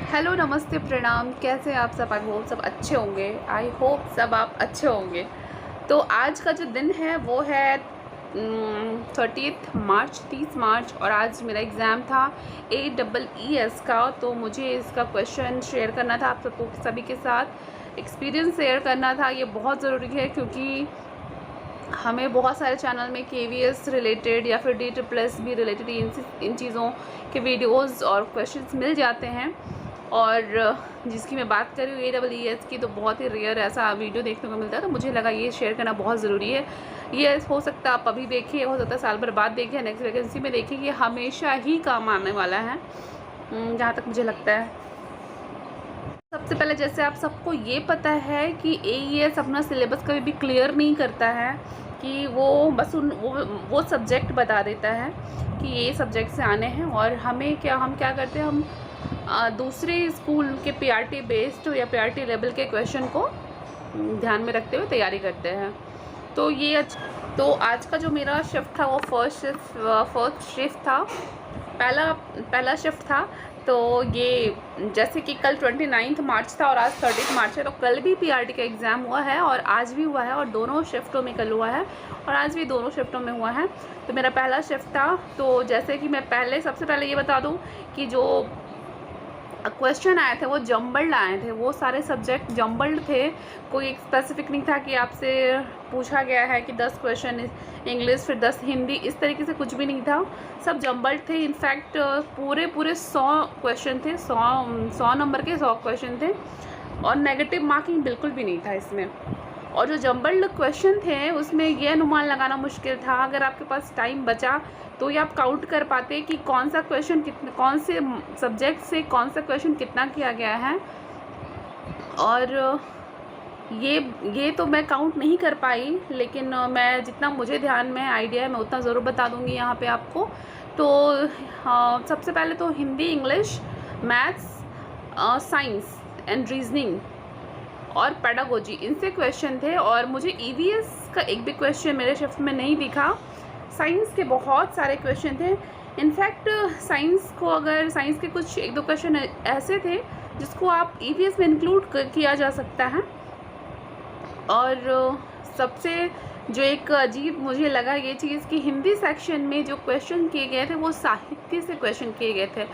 Hello, नमस्ते, प्रणाम। कैसे हैं आप सब? आई होप सब अच्छे होंगे। आई होप सब आप अच्छे होंगे। तो आज का जो दिन है वो है 30 मार्च, 30 मार्च, और आज मेरा एग्ज़ाम था AEES का। तो मुझे इसका क्वेश्चन शेयर करना था आप सबको, सभी के साथ एक्सपीरियंस शेयर करना था। ये बहुत ज़रूरी है क्योंकि हमें बहुत सारे चैनल में KVS रिलेटेड या फिर DSSS भी रिलेटेड इन चीज़ों के वीडियोस और क्वेश्चंस मिल जाते हैं। और जिसकी मैं बात कर रही हूँ AEES की, तो बहुत ही रेयर ऐसा वीडियो देखने को मिलता है। तो मुझे लगा ये शेयर करना बहुत ज़रूरी है। ये हो सकता है आप अभी देखिए, हो सकता है साल भर बाद देखिए, नेक्स्ट वैकेंसी में देखिए। ये हमेशा ही काम आने वाला है, जहाँ तक मुझे लगता है। सबसे पहले जैसे आप सबको ये पता है कि AES अपना सिलेबस कभी भी क्लियर नहीं करता है, कि वो बस वो सब्जेक्ट बता देता है कि ये सब्जेक्ट से आने हैं। और हम क्या करते हैं, हम दूसरे स्कूल के PRT बेस्ड या PRT लेवल के क्वेश्चन को ध्यान में रखते हुए तैयारी करते हैं। तो आज का जो मेरा शिफ्ट था वो फर्स्ट शिफ्ट था, पहला शिफ्ट था। तो ये जैसे कि कल 29 मार्च था और आज 30 मार्च है, तो कल भी PRT का एग्ज़ाम हुआ है और आज भी हुआ है, और दोनों शिफ्टों में कल हुआ है और आज भी दोनों शिफ्टों में हुआ है। तो मेरा पहला शिफ्ट था। तो जैसे कि मैं सबसे पहले ये बता दूं कि जो क्वेश्चन आए थे वो जम्बल्ड आए थे, वो सारे सब्जेक्ट जम्बल्ड थे। कोई एक स्पेसिफिक नहीं था कि आपसे पूछा गया है कि 10 क्वेश्चन इंग्लिश फिर 10 हिंदी, इस तरीके से कुछ भी नहीं था। सब जम्बल्ड थे। इनफैक्ट पूरे 100 क्वेश्चन थे, 100 नंबर के 100 क्वेश्चन थे, और नेगेटिव मार्किंग बिल्कुल भी नहीं था इसमें। और जो जम्बल्ड क्वेश्चन थे उसमें ये अनुमान लगाना मुश्किल था, अगर आपके पास टाइम बचा तो ये आप काउंट कर पाते कि कौन सा क्वेश्चन कौन से सब्जेक्ट से कौन सा क्वेश्चन कितना किया गया है। और ये तो मैं काउंट नहीं कर पाई, लेकिन मैं जितना मुझे ध्यान में आइडिया है मैं उतना ज़रूर बता दूंगी यहाँ पे आपको। तो सबसे पहले तो Hindi, English, maths, science and reasoning और पेडागोजी, इनसे क्वेश्चन थे। और मुझे EVS का एक भी क्वेश्चन मेरे शिफ्ट में नहीं दिखा। साइंस के बहुत सारे क्वेश्चन थे। इनफैक्ट साइंस के कुछ एक दो क्वेश्चन ऐसे थे जिसको आप EVS में इंक्लूड किया जा सकता है। और सबसे जो एक अजीब मुझे लगा ये चीज़ कि हिंदी सेक्शन में जो क्वेश्चन किए गए थे वो साहित्य से क्वेश्चन किए गए थे।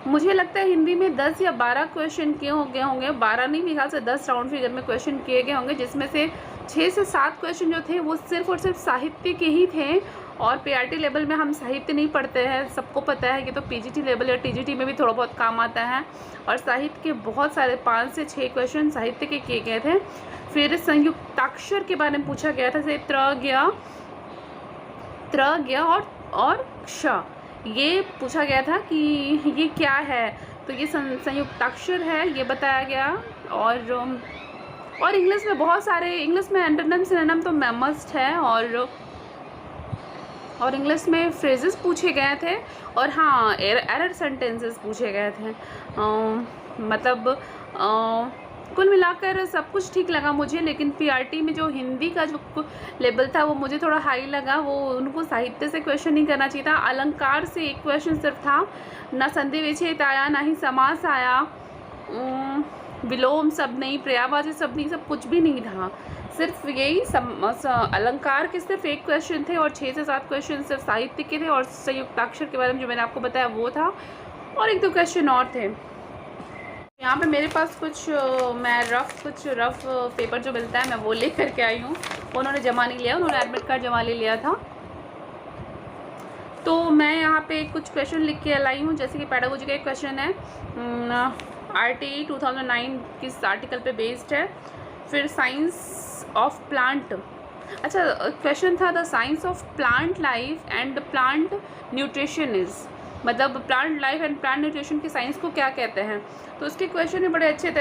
मुझे लगता है हिंदी में 10 या 12 क्वेश्चन किए होंगे, 12 नहीं, मेरे ख्याल से 10 राउंड फिगर में क्वेश्चन किए गए होंगे, जिसमें से 6 से 7 क्वेश्चन जो थे वो सिर्फ और सिर्फ साहित्य के ही थे। और PRT लेवल में हम साहित्य नहीं पढ़ते हैं, सबको पता है कि तो PGT लेवल या TGT में भी थोड़ा बहुत काम आता है। और साहित्य के बहुत सारे 5 से 6 क्वेश्चन साहित्य के किए गए थे। फिर संयुक्ताक्षर के बारे में पूछा गया था, जैसे त्र गया और क्ष, ये पूछा गया था कि ये क्या है। तो ये संयुक्ताक्षर है, ये बताया गया। और इंग्लिश में बहुत सारे, इंग्लिश में एंटोनिम सिनोनिम तो मस्ट है, और इंग्लिश में फ्रेजेस पूछे गए थे। और हाँ, एरर सेंटेंसेस पूछे गए थे। कुल मिलाकर सब कुछ ठीक लगा मुझे। लेकिन PRT में जो हिंदी का जो लेवल था वो मुझे थोड़ा हाई लगा। वो उनको साहित्य से क्वेश्चन नहीं करना चाहिए था। अलंकार से एक क्वेश्चन सिर्फ था, ना संधि विच्छेद आया, ना ही समास आया, विलोम शब्द नहीं, पर्यायवाची शब्द नहीं, सब कुछ भी नहीं था। सिर्फ यही अलंकार के सिर्फ एक क्वेश्चन थे, और 6 से 7 क्वेश्चन सिर्फ साहित्य के थे। और संयुक्ताक्षर के बारे में जो मैंने आपको बताया वो था, और एक दो क्वेश्चन और थे। यहाँ पे मेरे पास कुछ रफ पेपर जो मिलता है मैं वो ले करके आई हूँ। उन्होंने जमा नहीं लिया, उन्होंने एडमिट कार्ड जमा ले लिया था। तो मैं यहाँ पे कुछ क्वेश्चन लिख के लाई हूँ। जैसे कि पेडागोजी का एक क्वेश्चन है, RTE 2009 किस आर्टिकल पे बेस्ड है। फिर साइंस ऑफ प्लांट, अच्छा क्वेश्चन था, the science of plant life and plant nutrition is, मतलब plant life and plant nutrition की साइंस को क्या कहते हैं। तो उसके क्वेश्चन भी बड़े अच्छे थे।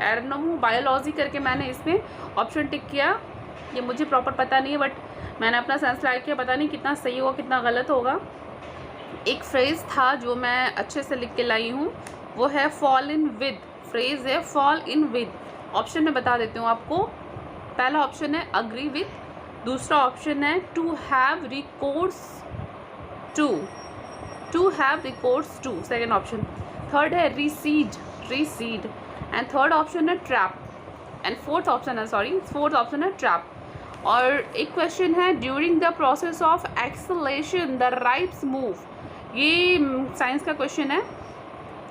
एर्नोमोबायोलॉजी करके मैंने इसमें ऑप्शन टिक किया। ये मुझे प्रॉपर पता नहीं है, बट मैंने अपना सेंस लाइक किया, पता नहीं कितना सही होगा कितना गलत होगा। एक फ्रेज़ था जो मैं अच्छे से लिख के लाई हूँ, वो है फॉल इन विद, फ्रेज़ है फॉल इन विद। ऑप्शन में बता देती हूँ आपको। पहला ऑप्शन है अग्री विद, दूसरा ऑप्शन है to have recourse to, second option third है recede, recede, and third option है ट्रैप, एंड फोर्थ ऑप्शन है ट्रैप। और एक क्वेश्चन है during the process of acceleration the rights move, ये साइंस का क्वेश्चन है।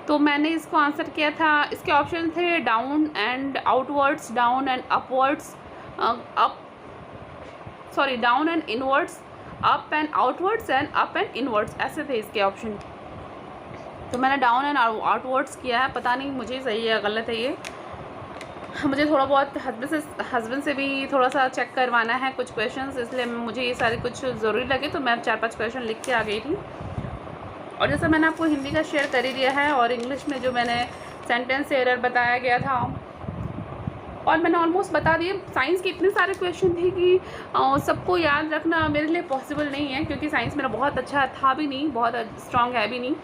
तो मैंने इसको आंसर किया था, इसके ऑप्शन थे down and outwards, down and upwards, down and inwards, up and outwards and up and inwards, ऐसे थे इसके ऑप्शन। तो मैंने डाउन एंड आउटवर्ड्स किया है, पता नहीं मुझे सही है गलत है ये, मुझे थोड़ा बहुत हस्बैंड से भी थोड़ा सा चेक करवाना है कुछ क्वेश्चंस, इसलिए मुझे ये सारे कुछ ज़रूरी लगे तो मैं 4-5 क्वेश्चन लिख के आ गई थी। और जैसा मैंने आपको हिंदी का शेयर कर ही दिया है, और इंग्लिश में जो मैंने सेंटेंस एरर बताया गया था और मैंने ऑलमोस्ट बता दिए। साइंस के इतने सारे क्वेश्चन थे कि सबको याद रखना मेरे लिए पॉसिबल नहीं है, क्योंकि साइंस मेरा बहुत अच्छा था भी नहीं, बहुत स्ट्रॉन्ग है भी नहीं।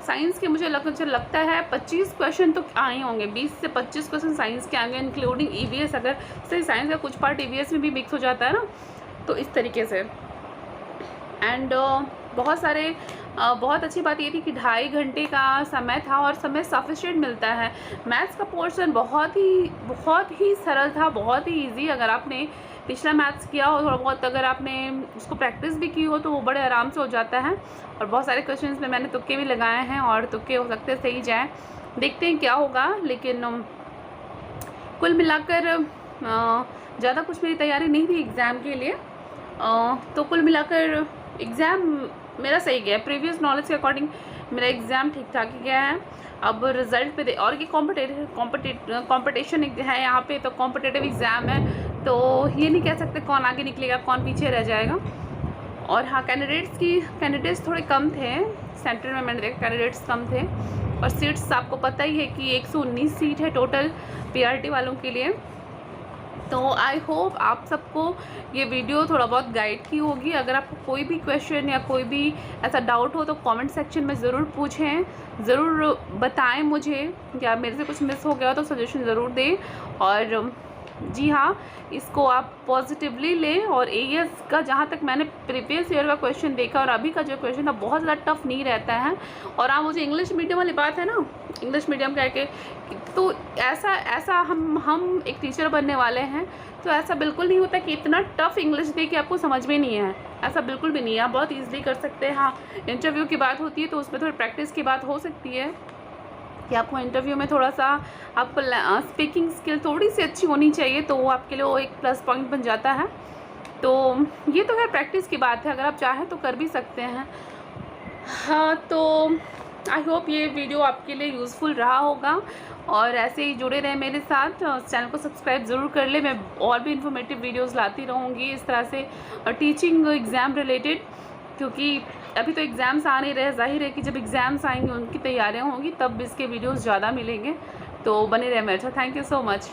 साइंस के मुझे लगता है 25 क्वेश्चन तो आए होंगे, 20 से 25 क्वेश्चन साइंस के आएंगे, इंक्लूडिंग ईवीएस। अगर सही साइंस का कुछ पार्ट ईवीएस में भी मिक्स हो जाता है ना, तो इस तरीके से। एंड बहुत अच्छी बात ये थी कि 2.5 घंटे का समय था और समय सफिशिएंट मिलता है। मैथ्स का पोर्शन बहुत ही सरल था, बहुत ही ईजी। अगर आपने पिछला मैथ्स किया हो थोड़ा बहुत, अगर आपने उसको प्रैक्टिस भी की हो तो वो बड़े आराम से हो जाता है। और बहुत सारे क्वेश्चंस में मैंने तुक्के भी लगाए हैं और तुक्के हो सकते हैं सही जाए, देखते हैं क्या होगा। लेकिन कुल मिलाकर ज़्यादा कुछ मेरी तैयारी नहीं थी एग्ज़ाम के लिए, तो कुल मिलाकर एग्ज़ाम मेरा सही गया। प्रीवियस नॉलेज के अकॉर्डिंग मेरा एग्ज़ाम ठीक ठाक ही गया है। अब रिज़ल्ट पे और ये कॉम्पिटिशन है यहाँ पे, तो कॉम्पिटिटिव एग्ज़ाम है, तो ये नहीं कह सकते कौन आगे निकलेगा कौन पीछे रह जाएगा। और हाँ, कैंडिडेट्स थोड़े कम थे सेंटर में, मैंने देखा कैंडिडेट्स कम थे। और सीट्स आपको पता ही है कि 119 सीट है टोटल पीआरटी वालों के लिए। तो आई होप आप सबको ये वीडियो थोड़ा बहुत गाइड की होगी। अगर आपको कोई भी क्वेश्चन या कोई भी ऐसा डाउट हो तो कमेंट सेक्शन में ज़रूर पूछें, ज़रूर बताएं मुझे, क्या मेरे से कुछ मिस हो गया तो सजेशन ज़रूर दें। और जी हाँ, इसको आप पॉजिटिवली लें। और एएस का जहाँ तक मैंने प्रीवियस ईयर का क्वेश्चन देखा और अभी का जो क्वेश्चन था, बहुत ज़्यादा टफ नहीं रहता है। और हाँ, मुझे इंग्लिश मीडियम वाली बात है ना, इंग्लिश मीडियम कह के, तो ऐसा हम एक टीचर बनने वाले हैं, तो ऐसा बिल्कुल नहीं होता कि इतना टफ इंग्लिश दे कि आपको समझ में नहीं है, ऐसा बिल्कुल भी नहीं है। आप बहुत ईजिली कर सकते हैं। हाँ, इंटरव्यू की बात होती है तो उसमें थोड़ी प्रैक्टिस की बात हो सकती है कि आपको इंटरव्यू में थोड़ा सा आपको स्पीकिंग स्किल थोड़ी सी अच्छी होनी चाहिए, तो वो आपके लिए वो एक प्लस पॉइंट बन जाता है। तो ये तो खैर प्रैक्टिस की बात है, अगर आप चाहें तो कर भी सकते हैं। हाँ, तो आई होप ये वीडियो आपके लिए यूज़फुल रहा होगा, और ऐसे ही जुड़े रहे मेरे साथ। चैनल को सब्सक्राइब ज़रूर कर ले, मैं और भी इन्फॉर्मेटिव वीडियोज़ लाती रहूँगी इस तरह से टीचिंग एग्ज़ाम रिलेटेड, क्योंकि अभी तो एग्ज़ाम्स आ नहीं रहे। ज़ाहिर है कि जब एग्ज़ाम्स आएंगे उनकी तैयारियां होंगी तब इसके वीडियोस ज़्यादा मिलेंगे। तो बने रहे मेरे साथ। Thank you so much.